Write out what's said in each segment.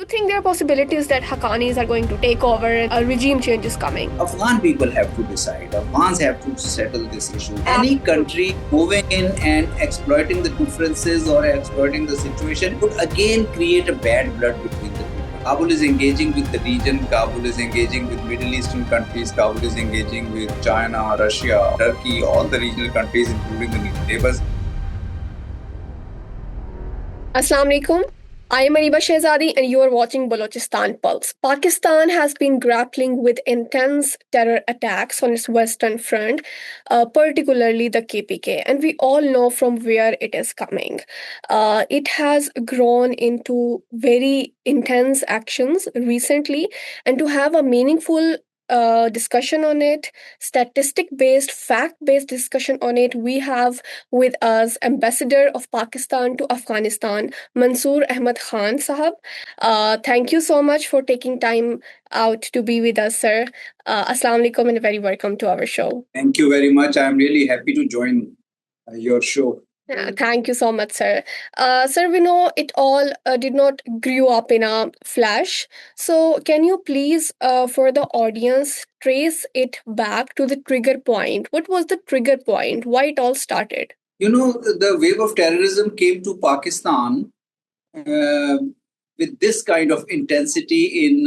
think there are possibilities that Haqqanis are going to take over, a regime change is coming? Afghan people have to decide. Afghans have to settle this issue. Any country moving in and exploiting the differences or exploiting the situation would again create a bad blood between the people. Kabul is engaging with the region. Kabul is engaging with Middle Eastern countries. Kabul is engaging with China, Russia, Turkey, all the regional countries, including the neighbors. Assalamu alaikum. I am Ariba Shehzadi and you are watching Balochistan Pulse. Pakistan has been grappling with intense terror attacks on its western front, particularly the KPK, and we all know from where it is coming. It has grown into very intense actions recently, and to have a meaningful discussion on it, statistic based, fact based discussion on it, we have with us Ambassador of Pakistan to Afghanistan, Mansoor Ahmad Khan Sahab. Thank you so much for taking time out to be with us, sir. Assalamu alaikum and very welcome to our show. Thank you very much. I'm really happy to join your show. Thank you so much, sir. Sir, we know it all did not grow up in a flash. So, can you please, for the audience, trace it back to the trigger point? What was the trigger point? Why it all started? You know, the wave of terrorism came to Pakistan with this kind of intensity in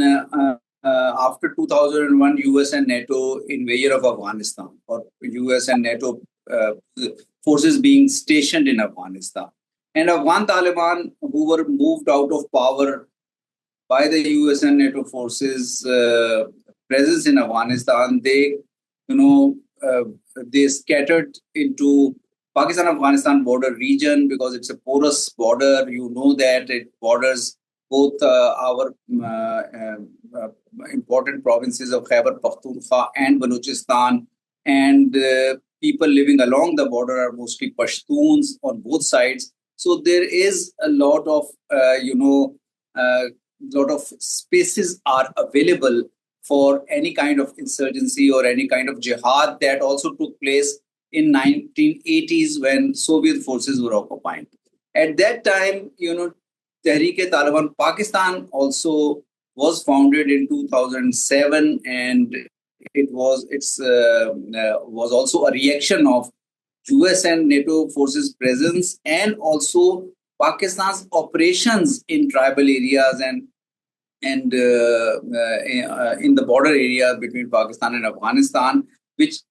after 2001 US and NATO invasion of Afghanistan, or US and NATO forces being stationed in Afghanistan. And Afghan Taliban, who were moved out of power by the US and NATO forces' presence in Afghanistan, they scattered into Pakistan-Afghanistan border region because it's a porous border. You know that it borders both our important provinces of Khyber Pakhtunkhwa and Balochistan, and people living along the border are mostly Pashtuns on both sides. So there is a lot of spaces are available for any kind of insurgency or any kind of jihad that also took place in 1980s when Soviet forces were occupying. At that time, Tehreek-e-Taliban Pakistan also was founded in 2007, and it was also a reaction of US and NATO forces presence and also Pakistan's operations in tribal areas and in the border area between Pakistan and Afghanistan, which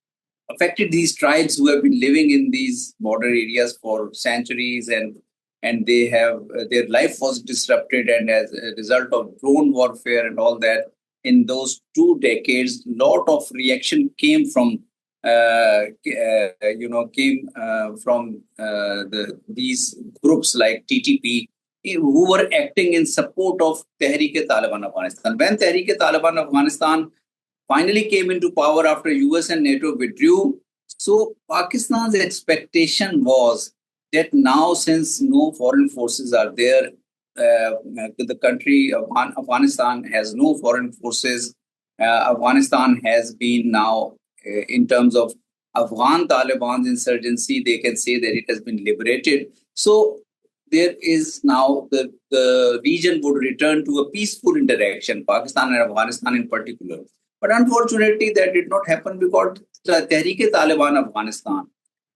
affected these tribes who have been living in these border areas for centuries, and they have their life was disrupted, and as a result of drone warfare and all that, in those 2 decades, lot of reaction came from these groups like TTP, who were acting in support of Tehreek-e-Taliban Afghanistan. When Tehreek-e-Taliban Afghanistan finally came into power after US and NATO withdrew, so Pakistan's expectation was that now, since no foreign forces are there, the country of Afghanistan has no foreign forces. Afghanistan has been now, in terms of Afghan Taliban's insurgency, they can say that it has been liberated. So there is now the region would return to a peaceful interaction, Pakistan and Afghanistan in particular. But unfortunately, that did not happen because the Tehreek-e-Taliban Afghanistan,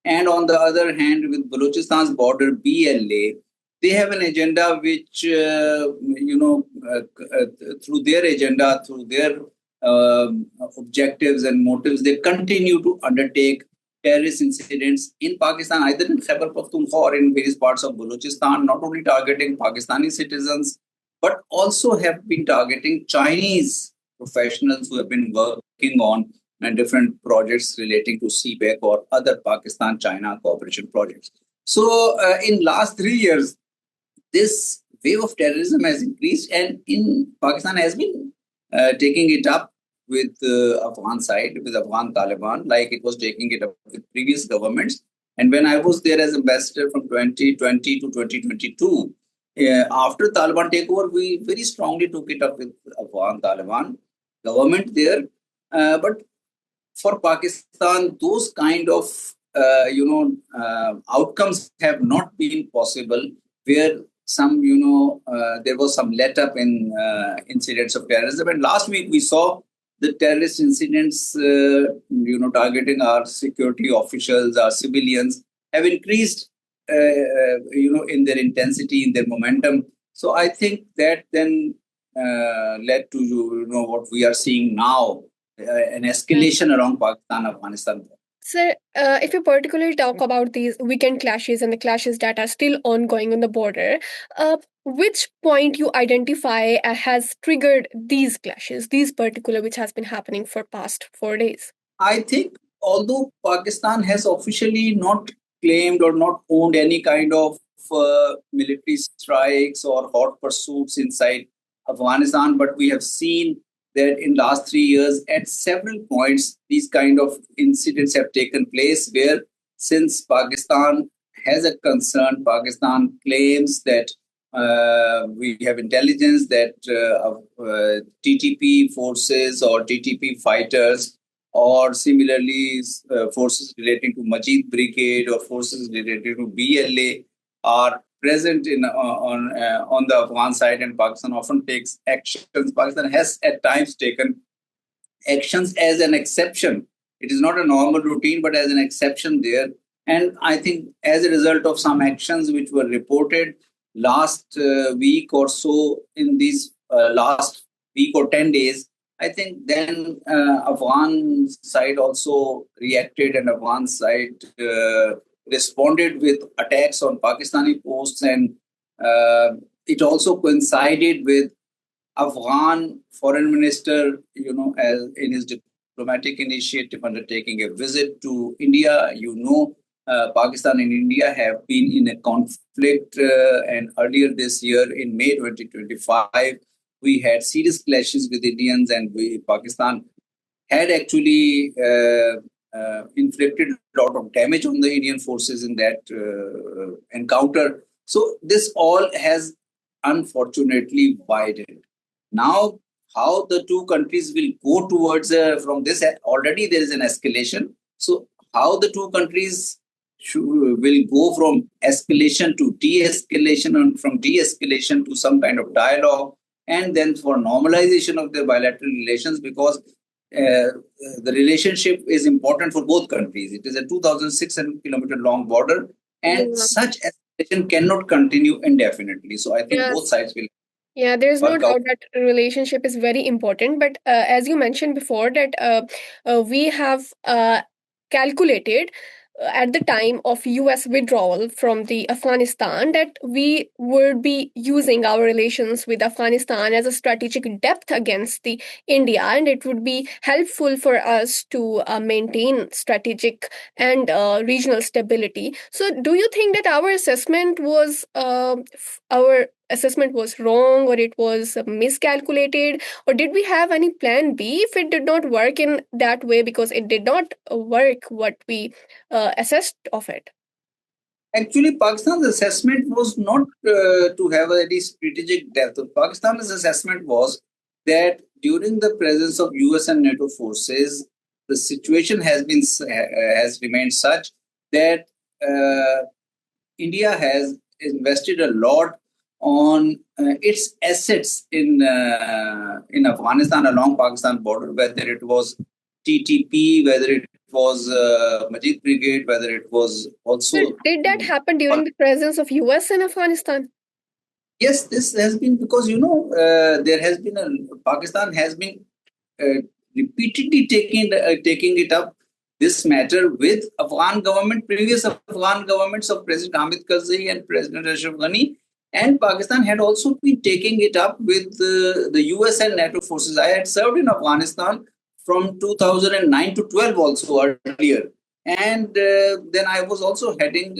and on the other hand, with Balochistan's border, BLA, they have an agenda which, through their agenda, through their objectives and motives, they continue to undertake terrorist incidents in Pakistan, either in Khyber Pakhtunkhwa or in various parts of Balochistan, not only targeting Pakistani citizens, but also have been targeting Chinese professionals who have been working on different projects relating to CBEC or other Pakistan-China cooperation projects. So in last 3 years, this wave of terrorism has increased, and in Pakistan has been taking it up with Afghan side, with Afghan Taliban, like it was taking it up with previous governments. And when I was there as ambassador from 2020 to 2022, after Taliban takeover, we very strongly took it up with Afghan Taliban government there. But for Pakistan, those kind of outcomes have not been possible, where there was some let up in incidents of terrorism. And last week we saw the terrorist incidents, targeting our security officials, our civilians, have increased, in their intensity, in their momentum. So I think that then led to, what we are seeing now, an escalation around Pakistan-Afghanistan. Sir, if you particularly talk about these weekend clashes and the clashes that are still ongoing on the border, which point you identify has triggered these clashes, these particular which has been happening for past 4 days? I think although Pakistan has officially not claimed or not owned any kind of military strikes or hot pursuits inside Afghanistan, but we have seen that in last 3 years, at several points, these kind of incidents have taken place where, since Pakistan has a concern, Pakistan claims that we have intelligence that TTP forces or TTP fighters, or similarly forces relating to Majid Brigade or forces related to BLA, are present on the Afghan side, and Pakistan often takes actions. Pakistan has at times taken actions as an exception. It is not a normal routine, but as an exception there. And I think as a result of some actions which were reported last week or so, in these last week or 10 days, I think then Afghan side also reacted, and Afghan side responded with attacks on Pakistani posts, and it also coincided with Afghan foreign minister, as in his diplomatic initiative, undertaking a visit to India. Pakistan and India have been in a conflict, and earlier this year, in May 2025, we had serious clashes with Indians, and Pakistan had actually inflicted a lot of damage on the Indian forces in that encounter. So this all has unfortunately widened. Now, how the two countries will go towards from this, already there is an escalation. So how the two countries will go from escalation to de-escalation, and from de-escalation to some kind of dialogue, and then for normalization of the bilateral relations, because the relationship is important for both countries. It is a 2,600-kilometer long border, and such escalation cannot continue indefinitely. So I think both sides will. Yeah, there's no doubt that relationship is very important. But as you mentioned before, that we have calculated at the time of US withdrawal from the Afghanistan that we would be using our relations with Afghanistan as a strategic depth against the India, and it would be helpful for us to maintain strategic and regional stability. So do you think that our assessment was wrong, or it was miscalculated, or did we have any plan B if it did not work in that way, because it did not work what we assessed of it? Actually, Pakistan's assessment was not to have any strategic depth. Pakistan's assessment was that during the presence of US and NATO forces, the situation has remained such that India has invested a lot on its assets in Afghanistan along Pakistan border, whether it was TTP, whether it was Majid Brigade, whether it was also. So did that happen during the presence of US in Afghanistan? Yes, this has been because there has been Pakistan has been repeatedly taking it up, this matter, with Afghan government, previous Afghan governments of President Hamid Karzai and President Ashraf Ghani, and Pakistan had also been taking it up with the US and NATO forces. I had served in Afghanistan from 2009 to 12 also earlier, and then I was also heading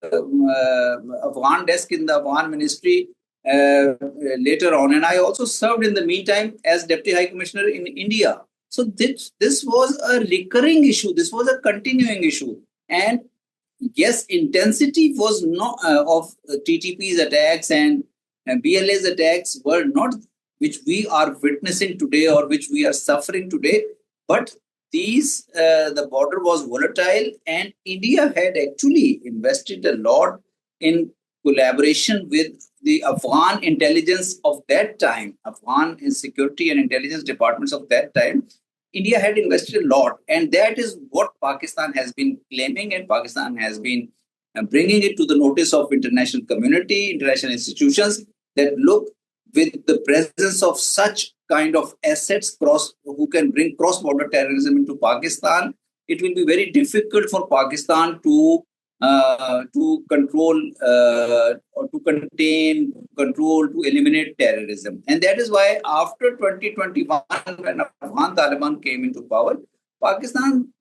Afghan desk in the Afghan ministry later on, and I also served in the meantime as Deputy High Commissioner in India. So this was a recurring issue. This was a continuing issue, and yes, intensity was not of TTP's attacks and BLA's attacks were not which we are witnessing today or which we are suffering today, but the border was volatile, and India had actually invested a lot in collaboration with the Afghan intelligence of that time, Afghan security and intelligence departments of that time, India had invested a lot. And that is what Pakistan has been claiming, and Pakistan has been bringing it to the notice of international community, international institutions, that look, with the presence of such kind of assets who can bring cross-border terrorism into Pakistan, it will be very difficult for Pakistan to control or to contain, control, to eliminate terrorism. And that is why after 2021, when Afghan Taliban came into power, Pakistan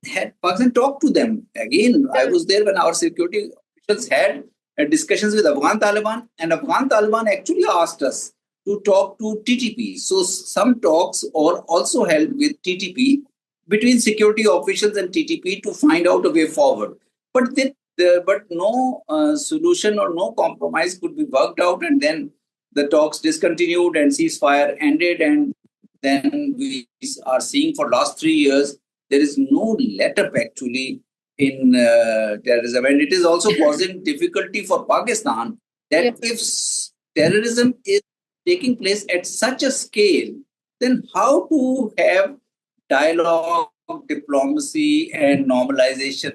talked to them. Again, I was there when our security officials had discussions with Afghan Taliban, and Afghan Taliban actually asked us to talk to TTP. So some talks are also held with TTP, between security officials and TTP, to find out a way forward. But no solution or no compromise could be worked out, and then the talks discontinued and ceasefire ended. And then we are seeing for last 3 years there is no let-up actually in terrorism, and it is also causing difficulty for Pakistan that if terrorism is taking place at such a scale, then how to have dialogue, diplomacy, and normalization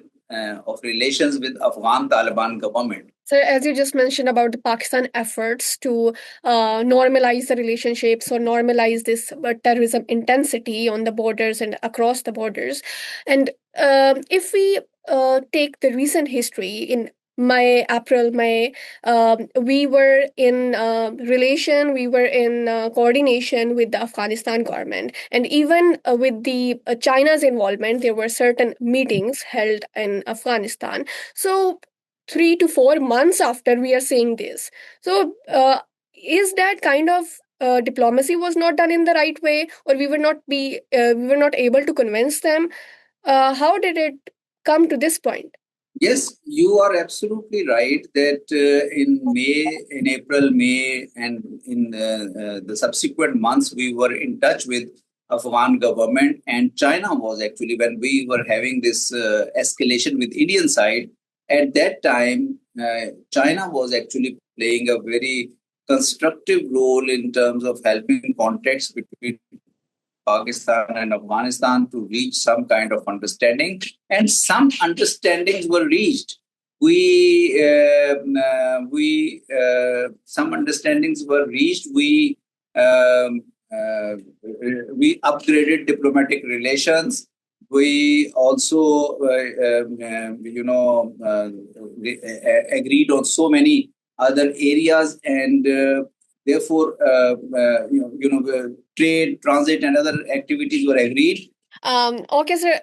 of relations with Afghan Taliban government. So, as you just mentioned about the Pakistan efforts to normalize the relationships or normalize this terrorism intensity on the borders and across the borders, and if we take the recent history in April, May, we were in relation, we were in coordination with the Afghanistan government. And even with the China's involvement, there were certain meetings held in Afghanistan. So 3 to 4 months after, we are seeing this. So is that kind of diplomacy was not done in the right way, or we were not able to convince them? How did it come to this point? Yes, you are absolutely right that in April, May, and in the subsequent months, we were in touch with Afghan government, and China was actually, when we were having this escalation with Indian side, at that time, China was actually playing a very constructive role in terms of helping contacts between Pakistan and Afghanistan to reach some kind of understanding, and some understandings were reached. Some understandings were reached. We upgraded diplomatic relations. We also, agreed on so many other areas, and therefore, trade, transit, and other activities were agreed. Okay, sir.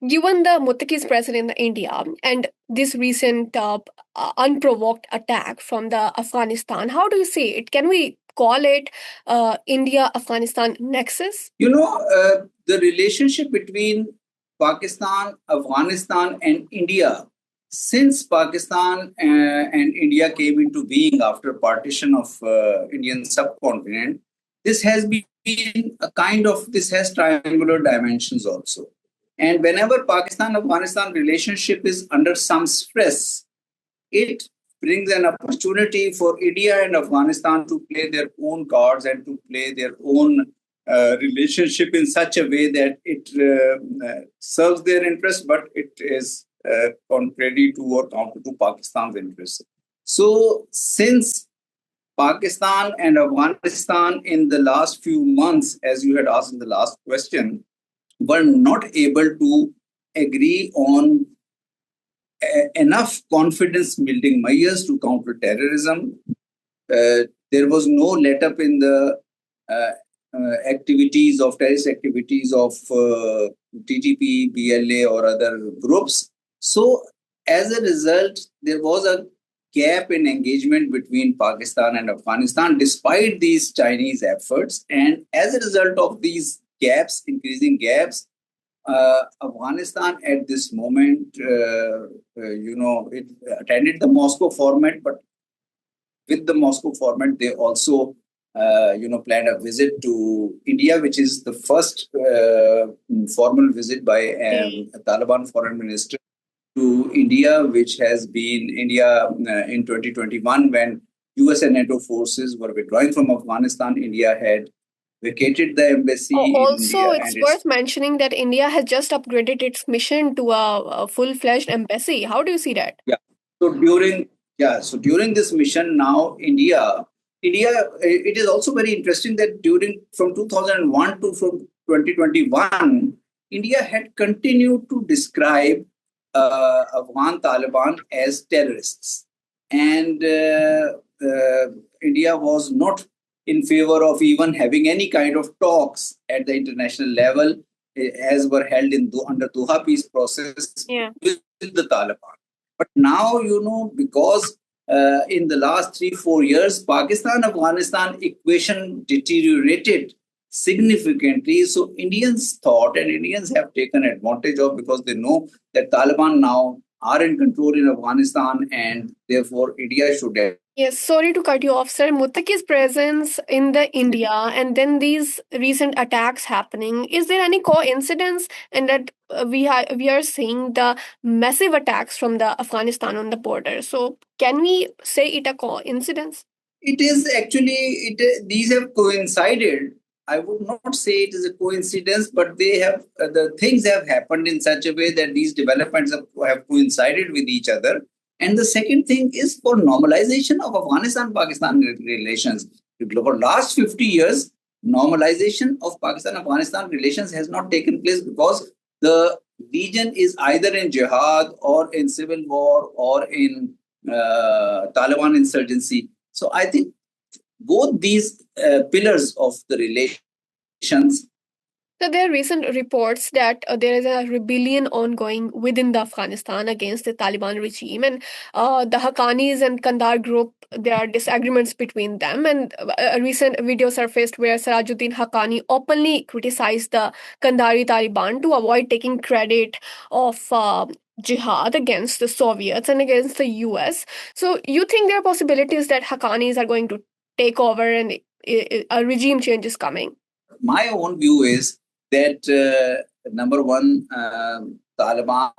Given the Mutaqi's presence in India and this recent unprovoked attack from the Afghanistan, how do you see it? Can we call it India-Afghanistan nexus? The relationship between Pakistan, Afghanistan, and India, since Pakistan and India came into being after partition of Indian subcontinent, this has triangular dimensions also. And whenever Pakistan-Afghanistan relationship is under some stress, it brings an opportunity for India and Afghanistan to play their own cards and to play their own relationship in such a way that it serves their interest, but it is contrary to or counter to Pakistan's interests. So since Pakistan and Afghanistan in the last few months, as you had asked in the last question, were not able to agree on enough confidence building measures to counter terrorism, there was no let up in the terrorist activities of TTP, BLA, or other groups. So as a result, there was a gap in engagement between Pakistan and Afghanistan despite these Chinese efforts. And as a result of these gaps, increasing gaps, Afghanistan at this moment, it attended the Moscow format, but with the Moscow format, they also planned a visit to India, which is the first formal visit by a Taliban foreign minister to India, which has been India in 2021 when US and NATO forces were withdrawing from Afghanistan. India had vacated the embassy in Also, India it's and its. worth mentioning that India has just upgraded its mission to a full-fledged embassy. How do you see that? Yeah. So during this mission now, India, it is also very interesting that during from 2001 to from 2021, India had continued to describe Afghan Taliban as terrorists, and India was not in favor of even having any kind of talks at the international level, as were held in under Doha peace process Yeah. with the Taliban. But now, because in the last 3-4 years, Pakistan-Afghanistan equation deteriorated significantly. So Indians thought, and Indians have taken advantage of, because they know that Taliban now are in control in Afghanistan, and therefore India should have. Yes, sorry to cut you off, sir. Muttaqi's presence in the India and then these recent attacks happening. Is there any coincidence in that we are seeing the massive attacks from the Afghanistan on the border? So can we say it a coincidence? It is actually these have coincided. I would not say it is a coincidence, but they have the things have happened in such a way that these developments have coincided with each other. And the second thing is for normalization of Afghanistan-Pakistan relations. For last 50 years, normalization of Pakistan-Afghanistan relations has not taken place because the region is either in jihad or in civil war or in Taliban insurgency. So I think both these pillars of the relations. So there are recent reports that there is a rebellion ongoing within the Afghanistan against the Taliban regime, and the Haqqanis and Kandahar group. There are disagreements between them, and a recent video surfaced where Sirajuddin Haqqani openly criticized the Kandahari Taliban to avoid taking credit of jihad against the Soviets and against the US. So you think there are possibilities that Haqqanis are going to take over and a regime change is coming? My own view is that number one, Taliban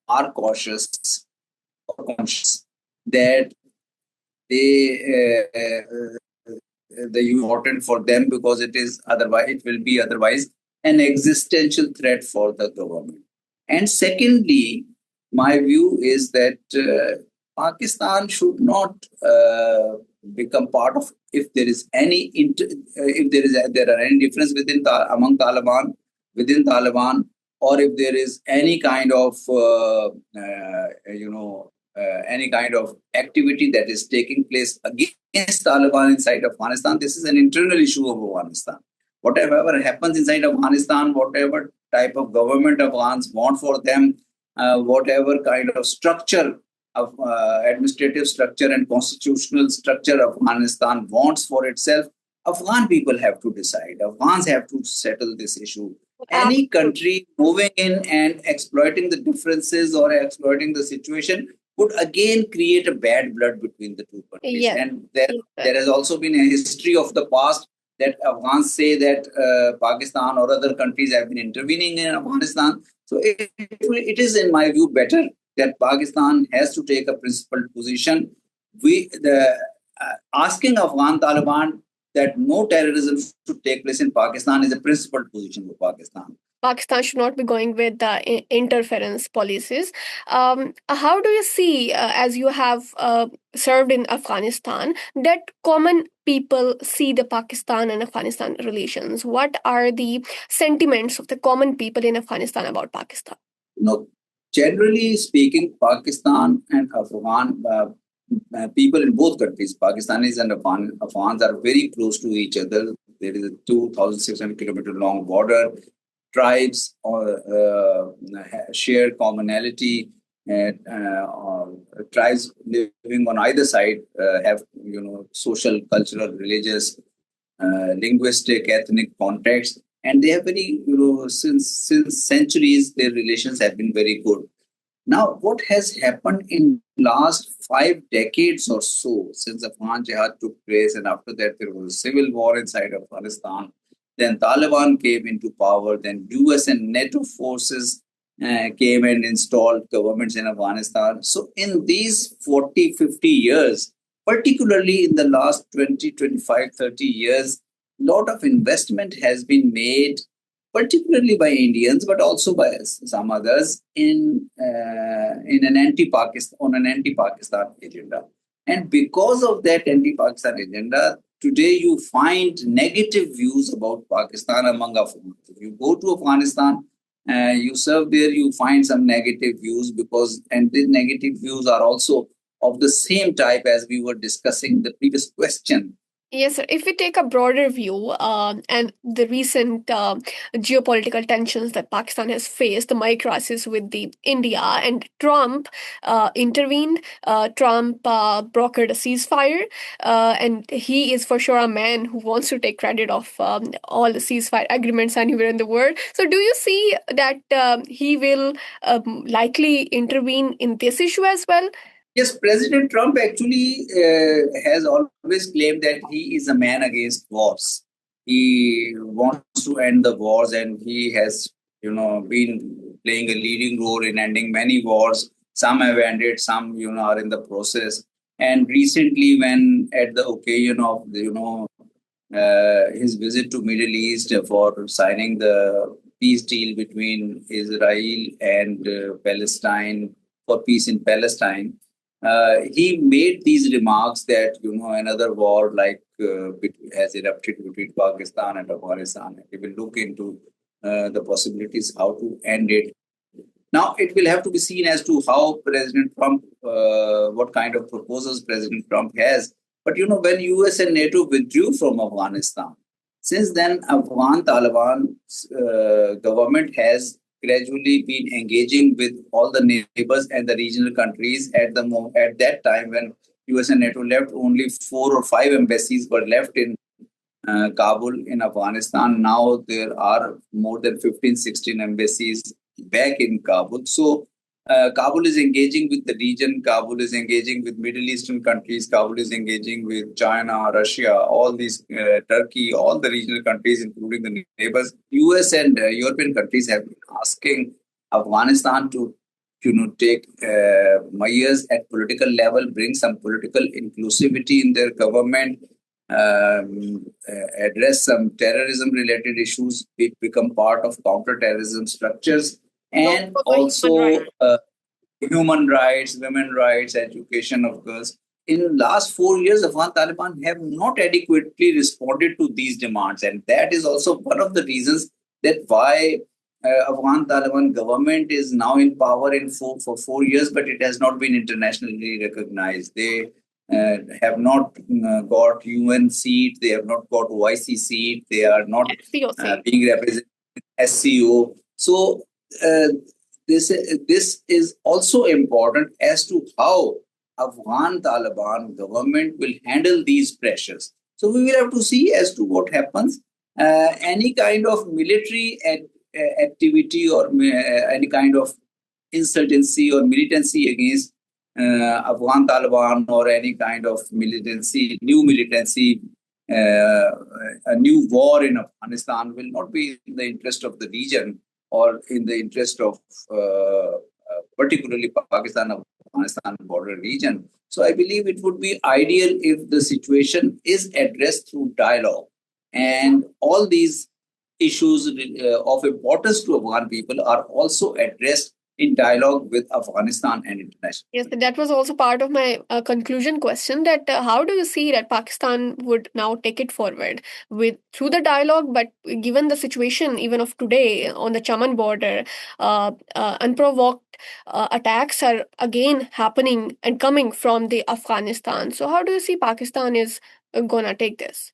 are cautious or conscious that they the important for them, because it will be otherwise an existential threat for the government. And secondly, my view is that Pakistan should not become part of, if there is any if there are any difference among Taliban within Taliban, or if there is any kind of any kind of activity that is taking place against Taliban inside Afghanistan. This is an internal issue of Afghanistan. Whatever happens inside Afghanistan, whatever type of government Afghans want for them, whatever kind of structure of administrative structure and constitutional structure Afghanistan wants for itself, Afghan people have to decide. Afghans have to settle this issue. Any country moving in and exploiting the differences or exploiting the situation would again create a bad blood between the two countries. Yes. And there has also been a history of the past that Afghans say that Pakistan or other countries have been intervening in Afghanistan. So it is, in my view, better that Pakistan has to take a principled position. Asking Afghan Taliban that no terrorism should take place in Pakistan is a principled position for Pakistan. Pakistan should not be going with the interference policies. How do you see, as you have served in Afghanistan, that common people see the Pakistan and Afghanistan relations? What are the sentiments of the common people in Afghanistan about Pakistan? No, generally speaking, Pakistan and Afghan people in both countries, Pakistanis and Afghans, are very close to each other. There is a 2,600-kilometer long border. Tribes share commonality, and tribes living on either side have social, cultural, religious, linguistic, ethnic context, and they have very since centuries their relations have been very good. Now, what has happened in last 5 decades or so, since Afghan Jihad took place, and after that there was a civil war inside Afghanistan, then Taliban came into power, then US and NATO forces came and installed governments in Afghanistan. So in these 40, 50 years, particularly in the last 20, 25, 30 years, lot of investment has been made, particularly by Indians, but also by some others in an anti-Pakistan agenda. And because of that anti-Pakistan agenda, today you find negative views about Pakistan among Afghans. If you go to Afghanistan, you serve there, you find some negative views and these negative views are also of the same type as we were discussing in the previous question. Yes, sir. If we take a broader view and the recent geopolitical tensions that Pakistan has faced, the Maya crisis with the India and Trump intervened. Trump brokered a ceasefire, and he is for sure a man who wants to take credit of all the ceasefire agreements anywhere in the world. So, do you see that he will likely intervene in this issue as well? Yes, President Trump actually has always claimed that he is a man against wars. He wants to end the wars, and he has, been playing a leading role in ending many wars. Some have ended, some, are in the process. And recently, when at the occasion of, his visit to Middle East for signing the peace deal between Israel and Palestine for peace in Palestine, he made these remarks that another war has erupted between Pakistan and Afghanistan. He will look into the possibilities how to end it. Now it will have to be seen as to how President Trump, what kind of proposals President Trump has. But when US and NATO withdrew from Afghanistan, since then Afghan Taliban government has gradually been engaging with all the neighbors and the regional countries. At that time when US and NATO left, only 4 or 5 embassies were left in Kabul in Afghanistan. Now there are more than 15, 16 embassies back in Kabul. So Kabul is engaging with the region, Kabul is engaging with Middle Eastern countries, Kabul is engaging with China, Russia, all these, Turkey, all the regional countries, including the neighbors. US and European countries have been asking Afghanistan to take measures at political level, bring some political inclusivity in their government, address some terrorism-related issues, become part of counter-terrorism structures, and also human rights, women rights, education of girls. In the last 4 years, Afghan Taliban have not adequately responded to these demands, and that is also one of the reasons that why Afghan Taliban government is now in power for 4 years, but it has not been internationally recognized. They have not got UN seat, they have not got OIC seat, they are not being represented in SCO. So this is also important as to how Afghan Taliban government will handle these pressures. So we will have to see as to what happens. Any kind of military activity or any kind of insurgency or militancy against Afghan Taliban or any kind of new militancy, a new war in Afghanistan will not be in the interest of the region or in the interest of particularly Pakistan-Afghanistan border region. So I believe it would be ideal if the situation is addressed through dialogue, and all these issues of importance to Afghan people are also addressed in dialogue with Afghanistan and international. Yes, that was also part of my conclusion question. That how do you see that Pakistan would now take it forward through the dialogue? But given the situation even of today on the Chaman border, unprovoked attacks are again happening and coming from the Afghanistan. So how do you see Pakistan is gonna take this?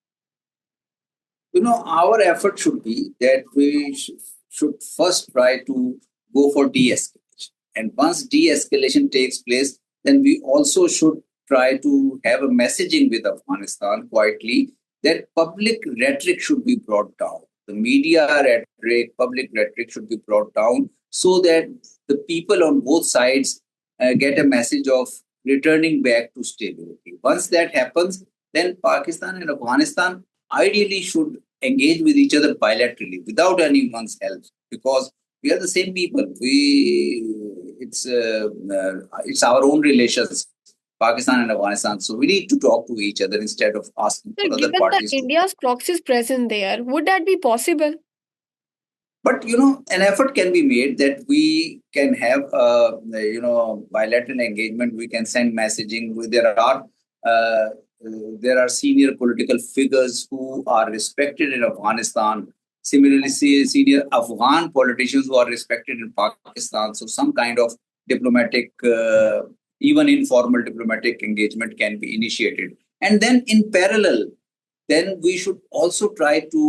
Our effort should be that we should first try to go for de-escalation. And once de-escalation takes place, then we also should try to have a messaging with Afghanistan quietly that public rhetoric should be brought down. The media rhetoric, public rhetoric should be brought down so that the people on both sides get a message of returning back to stability. Once that happens, then Pakistan and Afghanistan ideally should engage with each other bilaterally without anyone's help, because We are the same people. It's our own relations, Pakistan and Afghanistan. So we need to talk to each other instead of asking Sir, for other given that parties to. India's proxy is present there, would that be possible? But an effort can be made that we can have bilateral engagement. We can send messaging. Uh, there are senior political figures who are respected in Afghanistan. Similarly, senior Afghan politicians who are respected in Pakistan. So some kind of diplomatic, even informal diplomatic engagement can be initiated. And then in parallel, then we should also try to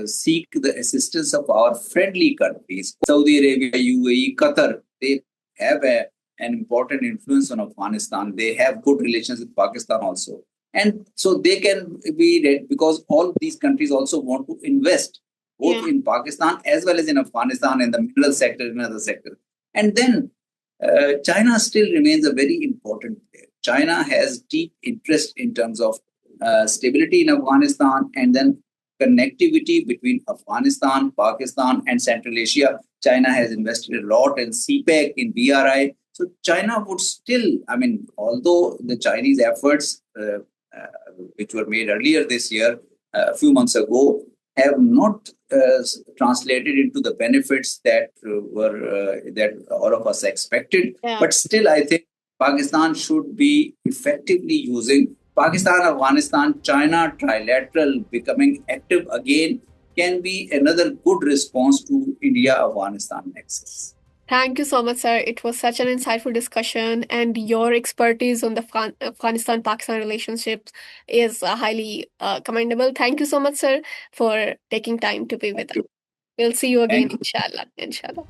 seek the assistance of our friendly countries. Saudi Arabia, UAE, Qatar, they have an important influence on Afghanistan. They have good relations with Pakistan also. And so they can be ready because all these countries also want to invest both in Pakistan as well as in Afghanistan in the mineral sector and other sector. And then China still remains a very important player. China has deep interest in terms of stability in Afghanistan and then connectivity between Afghanistan, Pakistan, and Central Asia. China has invested a lot in CPEC, in BRI. So China would still, although the Chinese efforts, which were made earlier this year, a few months ago, have not translated into the benefits that all of us expected. Yeah. But still, I think Pakistan should be effectively using Pakistan-Afghanistan, China trilateral becoming active again can be another good response to India-Afghanistan nexus. Thank you so much, sir. It was such an insightful discussion, and your expertise on the Afghanistan-Pakistan relationships is highly commendable. Thank you so much, sir, for taking time to be with us. We'll see you again, inshallah. Inshallah.